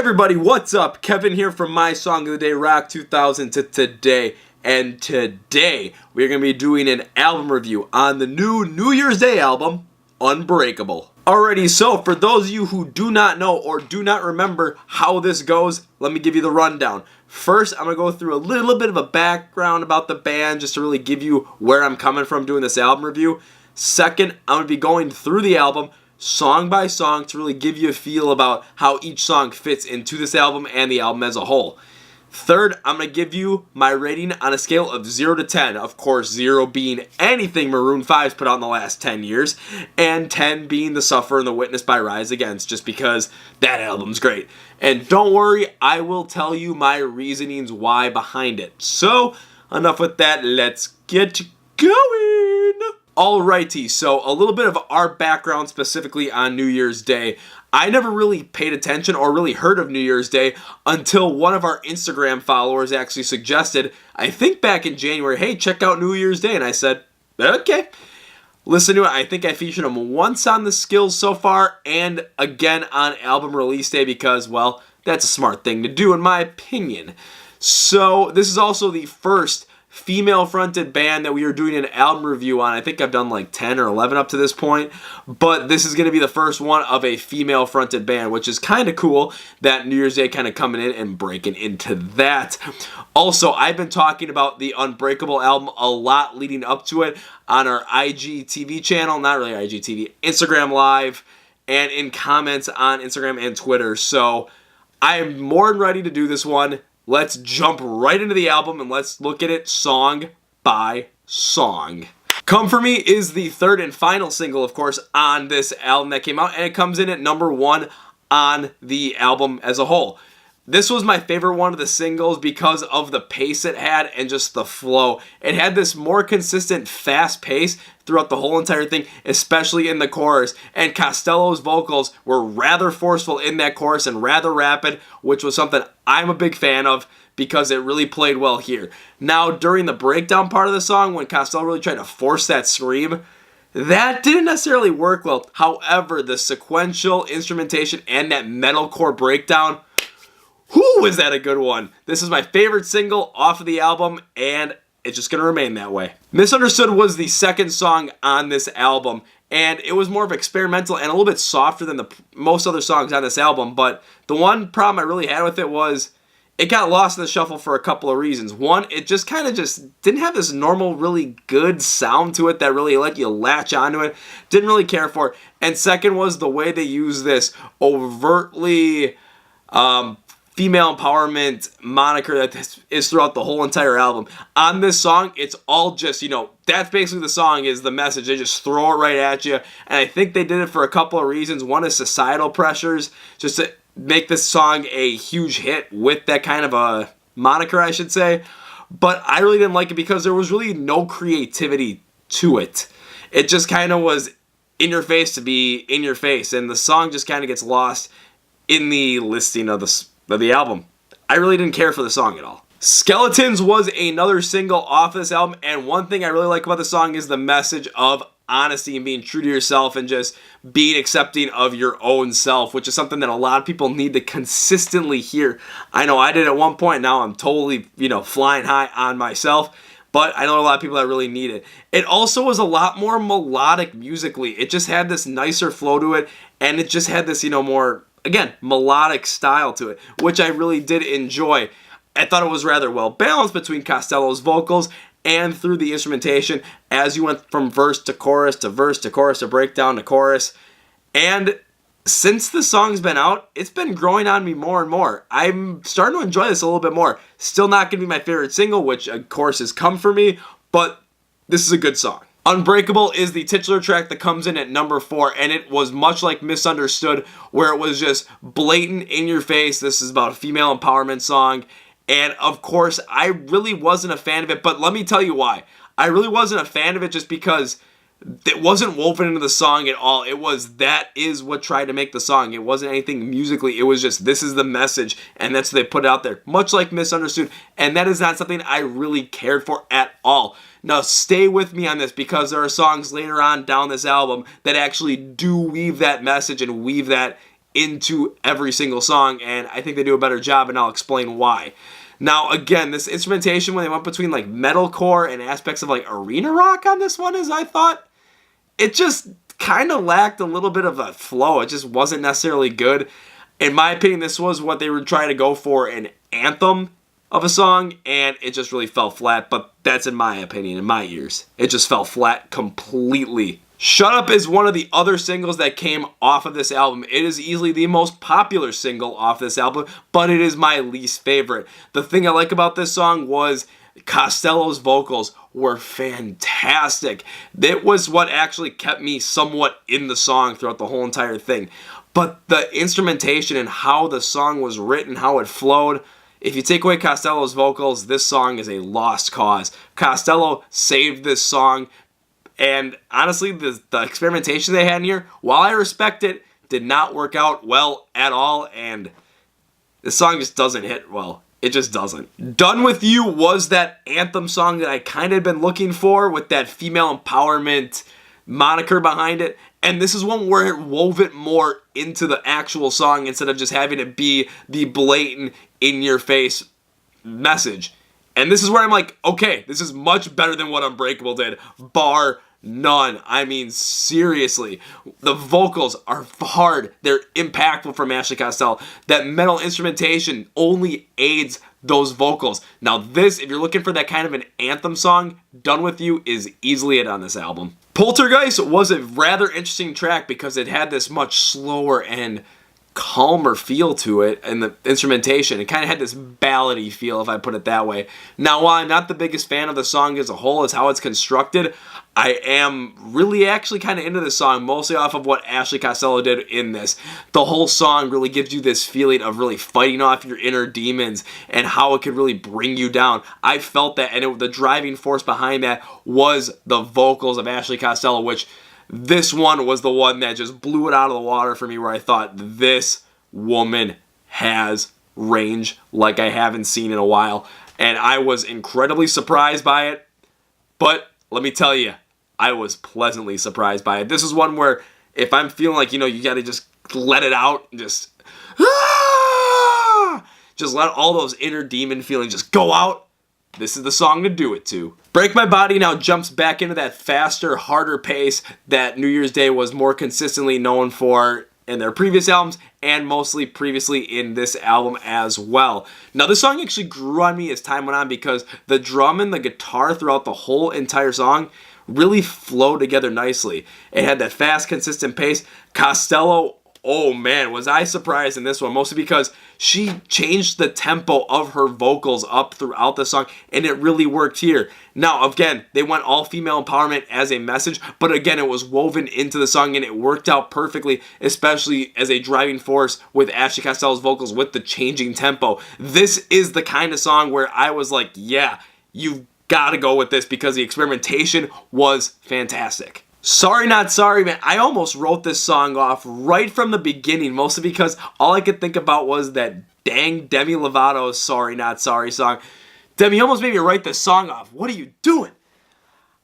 everybody, what's up? Kevin here from My Song of the Day Rock 2000 to today. And today, we're going to be doing an album review on the new New Year's Day album, Unbreakable. Alrighty, so for those of you who do not know or do not remember how this goes, let me give you the rundown. First, I'm going to go through a little bit of a background about the band just to really give you where I'm coming from doing this album review. Second, I'm going to be going through the album song by song to really give you a feel about how each song fits into this album and the album as a whole. Third, I'm going to give you my rating on a scale of 0 to 10. Of course, 0 being anything Maroon 5's put out in the last 10 years, and 10 being The Suffer and The Witness by Rise Against, just because that album's great. And don't worry, I will tell you my reasonings why behind it. So, enough with that, let's get going! Alrighty, so a little bit of our background specifically on New Year's Day. I never really paid attention or really heard of New Year's Day until one of our Instagram followers actually suggested, I think back in January, hey, check out New Year's Day. And I said, okay. Listen to it. I think I featured him once on the Skills so far and again on album release day because, well, that's a smart thing to do in my opinion. So this is also the first female-fronted band that we are doing an album review on. I think I've done like 10 or 11 up to this point, but this is going to be the first one of a female-fronted band, which is kind of cool that New Year's Day kind of coming in and breaking into that. Also, I've been talking about the Unbreakable album a lot leading up to it on our IGTV channel, not really IGTV, Instagram Live, and in comments on Instagram and Twitter, so I am more than ready to do this one. Let's jump right into the album and let's look at it song by song. Come For Me is the third and final single, of course, on this album that came out, and it comes in at number 1 on the album as a whole. This was my favorite one of the singles because of the pace it had and just the flow. It had this more consistent, fast pace throughout the whole entire thing, especially in the chorus. And Costello's vocals were rather forceful in that chorus and rather rapid, which was something I'm a big fan of because it really played well here. Now, during the breakdown part of the song, when Costello really tried to force that scream, that didn't necessarily work well. However, the sequential instrumentation and that metalcore breakdown, whoo, is that a good one? This is my favorite single off of the album, and it's just going to remain that way. Misunderstood was the second song on this album, and it was more of experimental and a little bit softer than most other songs on this album, but the one problem I really had with it was it got lost in the shuffle for a couple of reasons. One, it just kind of didn't have this normal, really good sound to it that really let you latch onto it. Didn't really care for it. And second was the way they use this overtly female empowerment moniker that this is throughout the whole entire album. On this song, it's all just, that's basically the song is the message. They just throw it right at you. And I think they did it for a couple of reasons. One is societal pressures, just to make this song a huge hit with that kind of a moniker, I should say. But I really didn't like it because there was really no creativity to it. It just kind of was in your face to be in your face. And the song just kind of gets lost in the listing of the album. I really didn't care for the song at all. Skeletons was another single off this album, and one thing I really like about the song is the message of honesty and being true to yourself and just being accepting of your own self, which is something that a lot of people need to consistently hear. I know I did at one point, now I'm totally, flying high on myself, but I know a lot of people that really need it. It also was a lot more melodic musically. It just had this nicer flow to it, and it just had this, more, again, melodic style to it, which I really did enjoy. I thought it was rather well balanced between Costello's vocals and through the instrumentation as you went from verse to chorus to verse to chorus to breakdown to chorus. And since the song's been out, it's been growing on me more and more. I'm starting to enjoy this a little bit more. Still not going to be my favorite single, which of course is Come For Me, but this is a good song. Unbreakable is the titular track that comes in at number 4, and it was much like Misunderstood, where it was just blatant in your face. This is about a female empowerment song, and of course, I really wasn't a fan of it, but let me tell you why. I really wasn't a fan of it just because it wasn't woven into the song at all. That is what tried to make the song. It wasn't anything musically. It was just, this is the message, and that's what they put out there. Much like Misunderstood, and that is not something I really cared for at all. Now, stay with me on this because there are songs later on down this album that actually do weave that message and weave that into every single song, and I think they do a better job, and I'll explain why. Now, again, this instrumentation, when they went between like metalcore and aspects of like arena rock on this one, as I thought, it just kind of lacked a little bit of a flow. It just wasn't necessarily good. In my opinion, this was what they were trying to go for, an anthem of a song, and it just really fell flat. But that's in my opinion, in my ears. It just fell flat completely. Shut Up is one of the other singles that came off of this album. It is easily the most popular single off this album, but it is my least favorite. The thing I like about this song was Costello's vocals were fantastic. That was what actually kept me somewhat in the song throughout the whole entire thing. But the instrumentation and how the song was written, how it flowed, if you take away Costello's vocals, this song is a lost cause. Costello saved this song. And honestly, the experimentation they had in here, while I respect it, did not work out well at all. And the song just doesn't hit well. It just doesn't. Done With You was that anthem song that I kind of been looking for, with that female empowerment moniker behind it. And this is one where it wove it more into the actual song instead of just having it be the blatant, in-your-face message. And this is where I'm like, okay, this is much better than what Unbreakable did, bar none. I mean, seriously. The vocals are hard. They're impactful from Ashley Costello. That metal instrumentation only aids those vocals. Now this, if you're looking for that kind of an anthem song, Done With You is easily it on this album. Poltergeist was a rather interesting track because it had this much slower and calmer feel to it, and the instrumentation, it kind of had this ballady feel, if I put it that way. Now, while I'm not the biggest fan of the song as a whole, as how it's constructed, I am really actually kind of into this song, mostly off of what Ashley Costello did in this. The whole song really gives you this feeling of really fighting off your inner demons and how it could really bring you down. I felt that, and the driving force behind that was the vocals of Ashley Costello, which this one was the one that just blew it out of the water for me, where I thought, this woman has range like I haven't seen in a while. And I was incredibly surprised by it. But let me tell you, I was pleasantly surprised by it. This is one where if I'm feeling like, you got to just let it out and just let all those inner demon feelings just go out. This is the song to do it to. Break My Body now jumps back into that faster, harder pace that New Year's Day was more consistently known for in their previous albums, and mostly previously in this album as well. Now, this song actually grew on me as time went on because the drum and the guitar throughout the whole entire song really flowed together nicely. It had that fast, consistent pace. Costello, oh man, was I surprised in this one, mostly because she changed the tempo of her vocals up throughout the song, and it really worked here. Now, again, they went all female empowerment as a message, but again, it was woven into the song, and it worked out perfectly, especially as a driving force with Ashley Costello's vocals with the changing tempo. This is the kind of song where I was like, yeah, you've got to go with this because the experimentation was fantastic. Sorry Not Sorry, man, I almost wrote this song off right from the beginning, mostly because all I could think about was that dang Demi Lovato's Sorry Not Sorry song. Demi, you almost made me write this song off. What are you doing?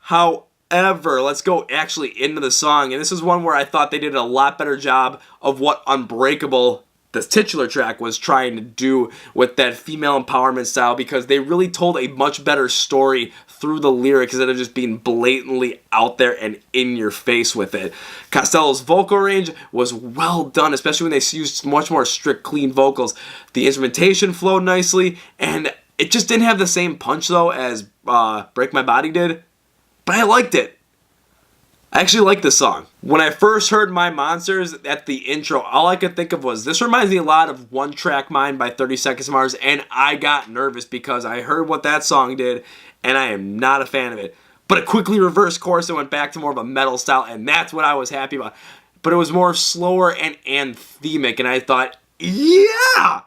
However, let's go actually into the song, and this is one where I thought they did a lot better job of what Unbreakable, the titular track, was trying to do with that female empowerment style, because they really told a much better story through the lyrics instead of just being blatantly out there and in your face with it. Costello's vocal range was well done, especially when they used much more strict, clean vocals. The instrumentation flowed nicely, and it just didn't have the same punch, though, as Break My Body did, but I liked it. I actually like this song. When I first heard My Monsters at the intro, all I could think of was, this reminds me a lot of One Track Mind by 30 Seconds to Mars, and I got nervous because I heard what that song did, and I am not a fan of it. But it quickly reversed course and went back to more of a metal style, and that's what I was happy about. But it was more slower and anthemic, and I thought, yeah!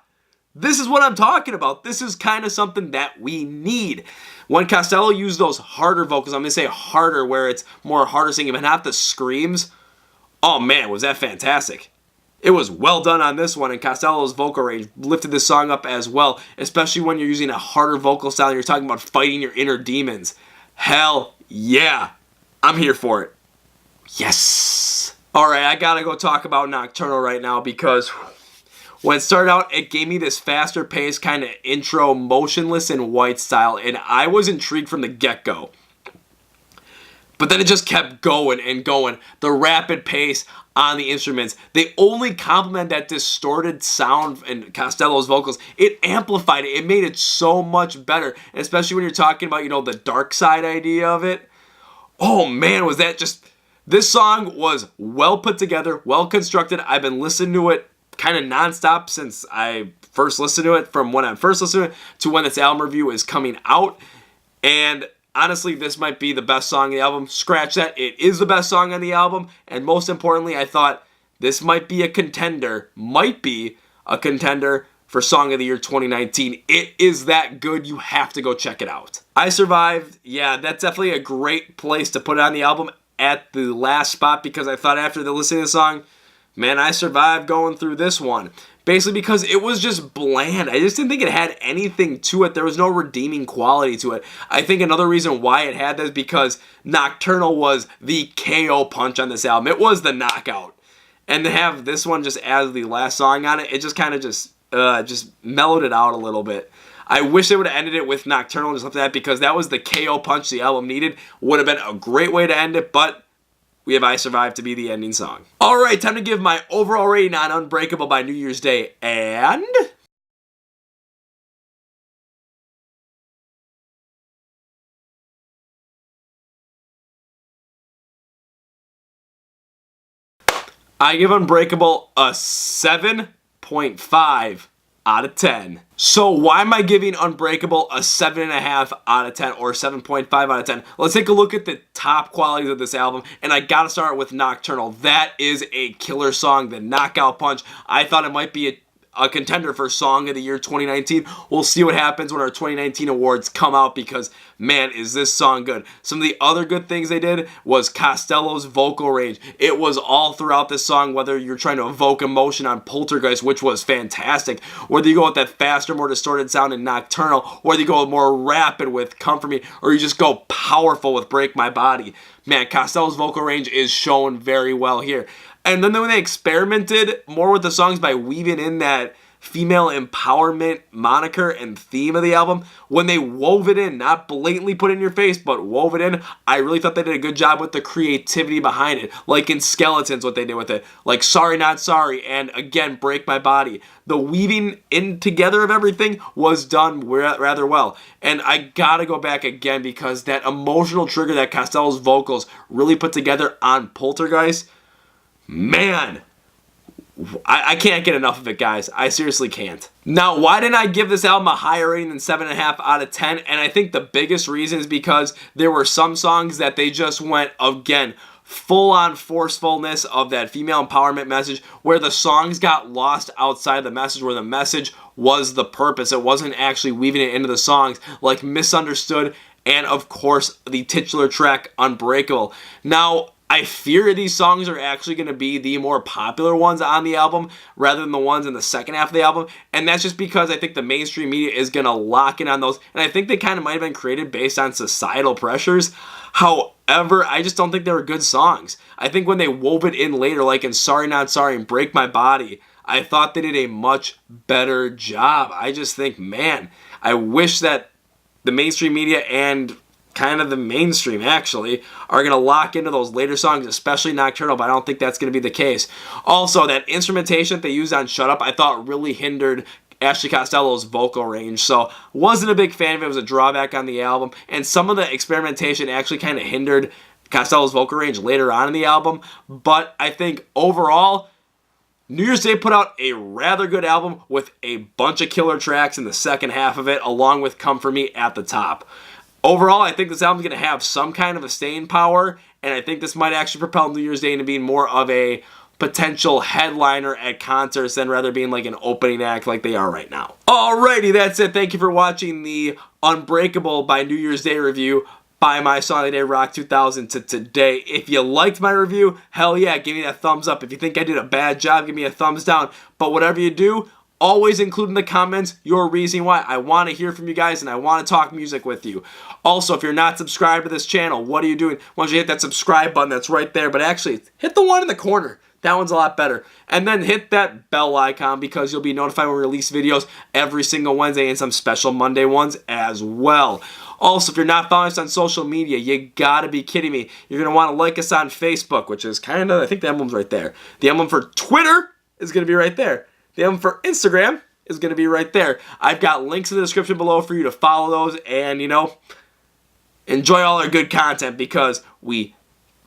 This is what I'm talking about. This is kind of something that we need. When Costello used those harder vocals, I'm going to say harder, where it's more harder singing, but not the screams. Oh man, was that fantastic. It was well done on this one, and Costello's vocal range lifted this song up as well, especially when you're using a harder vocal style and you're talking about fighting your inner demons. Hell yeah. I'm here for it. Yes. Alright, I gotta go talk about Nocturnal right now because when it started out, it gave me this faster paced kind of intro, motionless and white style, and I was intrigued from the get-go. But then it just kept going and going. The rapid pace on the instruments, they only complement that distorted sound and Costello's vocals. It amplified it. It made it so much better, and especially when you're talking about, the dark side idea of it. Oh man, was that just... This song was well put together, well constructed. I've been listening to it kind of nonstop since I first listened to it, from when I first listened to it to when its album review is coming out. And honestly, this might be the best song on the album. Scratch that. It is the best song on the album. And most importantly, I thought this might be a contender for Song of the Year 2019. It is that good. You have to go check it out. I Survived. Yeah, that's definitely a great place to put it on the album at the last spot, because I thought after listening to the song, man, I survived going through this one. Basically because it was just bland. I just didn't think it had anything to it. There was no redeeming quality to it. I think another reason why it had that is because Nocturnal was the KO punch on this album. It was the knockout. And to have this one just as the last song on it, it just kind of just mellowed it out a little bit. I wish they would have ended it with Nocturnal and just left that, because that was the KO punch the album needed. Would have been a great way to end it, but we have I Survived to be the ending song. Alright, time to give my overall rating on Unbreakable by New Year's Day, and... I give Unbreakable a 7.5 out of 10. So why am I giving Unbreakable a 7.5 out of 10 or 7.5 out of 10? Let's take a look at the top qualities of this album, and I gotta start with Nocturnal. That is a killer song, the knockout punch. I thought it might be a contender for Song of the Year 2019. We'll see what happens when our 2019 awards come out, because man, is this song good. Some of the other good things they did was Costello's vocal range. It was all throughout this song, whether you're trying to evoke emotion on Poltergeist, which was fantastic, whether you go with that faster, more distorted sound in Nocturnal, whether you go more rapid with Comfort Me, or you just go powerful with Break My Body. Man, Costello's vocal range is shown very well here. And then when they experimented more with the songs by weaving in that female empowerment moniker and theme of the album, when they wove it in, not blatantly put it in your face, but wove it in, I really thought they did a good job with the creativity behind it. Like in Skeletons, what they did with it. Like Sorry Not Sorry, and again, Break My Body. The weaving in together of everything was done rather well. And I gotta go back again, because that emotional trigger that Costello's vocals really put together on Poltergeist, man, I can't get enough of it, guys. I seriously can't. Now, why didn't I give this album a higher rating than 7.5 out of 10? And I think the biggest reason is because there were some songs that they just went, again, full-on forcefulness of that female empowerment message, where the songs got lost outside the message, where the message was the purpose. It wasn't actually weaving it into the songs, like Misunderstood and, of course, the titular track, Unbreakable. Now, I fear these songs are actually going to be the more popular ones on the album rather than the ones in the second half of the album. And that's just because I think the mainstream media is going to lock in on those. And I think they kind of might have been created based on societal pressures. However, I just don't think they were good songs. I think when they wove it in later, like in Sorry Not Sorry and Break My Body, I thought they did a much better job. I just think, man, I wish that the mainstream media and kind of the mainstream actually are going to lock into those later songs, especially Nocturnal, but I don't think that's going to be the case. Also, that instrumentation that they used on Shut Up, I thought really hindered Ashley Costello's vocal range, so wasn't a big fan of it. It was a drawback on the album, and some of the experimentation actually kind of hindered Costello's vocal range later on in the album, but I think overall, New Year's Day put out a rather good album with a bunch of killer tracks in the second half of it, along with Come For Me at the top. Overall, I think this album's going to have some kind of a staying power, and I think this might actually propel New Year's Day into being more of a potential headliner at concerts than rather being like an opening act like they are right now. Alrighty, that's it. Thank you for watching the Unbreakable by New Year's Day review by my Song of the Day Rock 2000 to today. If you liked my review, hell yeah, give me that thumbs up. If you think I did a bad job, give me a thumbs down. But whatever you do, always include in the comments your reason why. I want to hear from you guys, and I want to talk music with you. Also, if you're not subscribed to this channel, what are you doing? Why don't you hit that subscribe button that's right there, but actually hit the one in the corner. That one's a lot better. And then hit that bell icon because you'll be notified when we release videos every single Wednesday and some special Monday ones as well. Also, if you're not following us on social media, you gotta be kidding me. You're gonna want to like us on Facebook, which is kind of, I think the emblem's right there. The emblem for Twitter is gonna be right there. The emblem for Instagram is gonna be right there. I've got links in the description below for you to follow those and, enjoy all our good content because we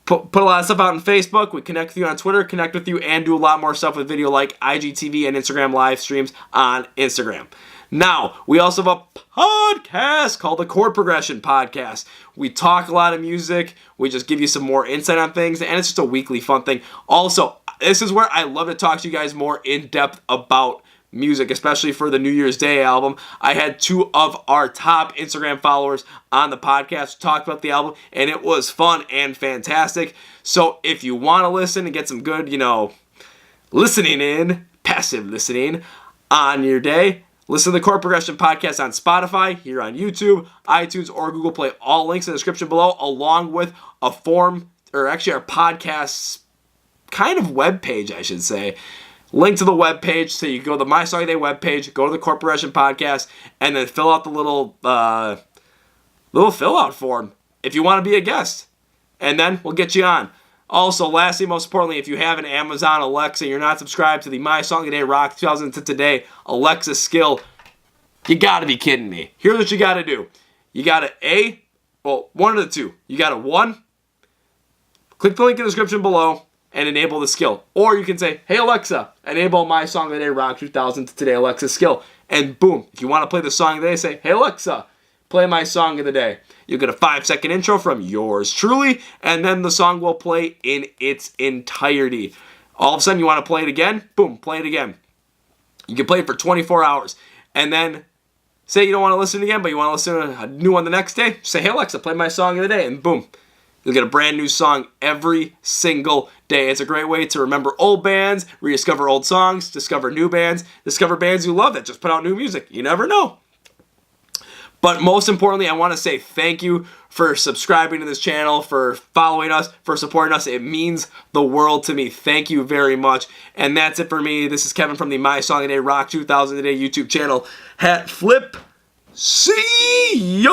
put a lot of stuff out on Facebook. We connect with you on Twitter, connect with you, and do a lot more stuff with video like IGTV and Instagram live streams on Instagram. Now, we also have a podcast called the Chord Progression Podcast. We talk a lot of music. We just give you some more insight on things, and it's just a weekly fun thing. Also, this is where I love to talk to you guys more in depth about music, especially for the New Year's Day album. I had 2 of our top Instagram followers on the podcast talk about the album, and it was fun and fantastic. So if you want to listen and get some good, listening in, passive listening on your day, listen to the Chord Progression Podcast on Spotify, here on YouTube, iTunes, or Google Play. All links in the description below, along with a form, or actually our podcast's kind of webpage, I should say. Link to the webpage, so you go to the My Song of the Day webpage, go to the Chord Progression Podcast, and then fill out the little fill-out form if you want to be a guest. And then we'll get you on. Also, lastly, most importantly, if you have an Amazon Alexa and you're not subscribed to the My Song of the Day Rock 2000 to Today Alexa skill, you gotta be kidding me. Here's what you gotta do. You gotta one of the two. You gotta, 1, click the link in the description below and enable the skill. Or you can say, hey Alexa, enable My Song of the Day Rock 2000 to Today Alexa skill. And boom, if you want to play the song of the day, say, hey Alexa, play my song of the day. You'll get a 5-second intro from yours truly, and then the song will play in its entirety. All of a sudden you want to play it again, boom, play it again. You can play it for 24 hours. And then say you don't want to listen again, but you want to listen to a new one the next day, say, hey Alexa, play my song of the day, and boom. You'll get a brand new song every single day. It's a great way to remember old bands, rediscover old songs, discover new bands, discover bands you love that just put out new music. You never know. But most importantly, I want to say thank you for subscribing to this channel, for following us, for supporting us. It means the world to me. Thank you very much. And that's it for me. This is Kevin from the My Song of the Day Rock 2000 Today YouTube channel. Hat flip. See ya!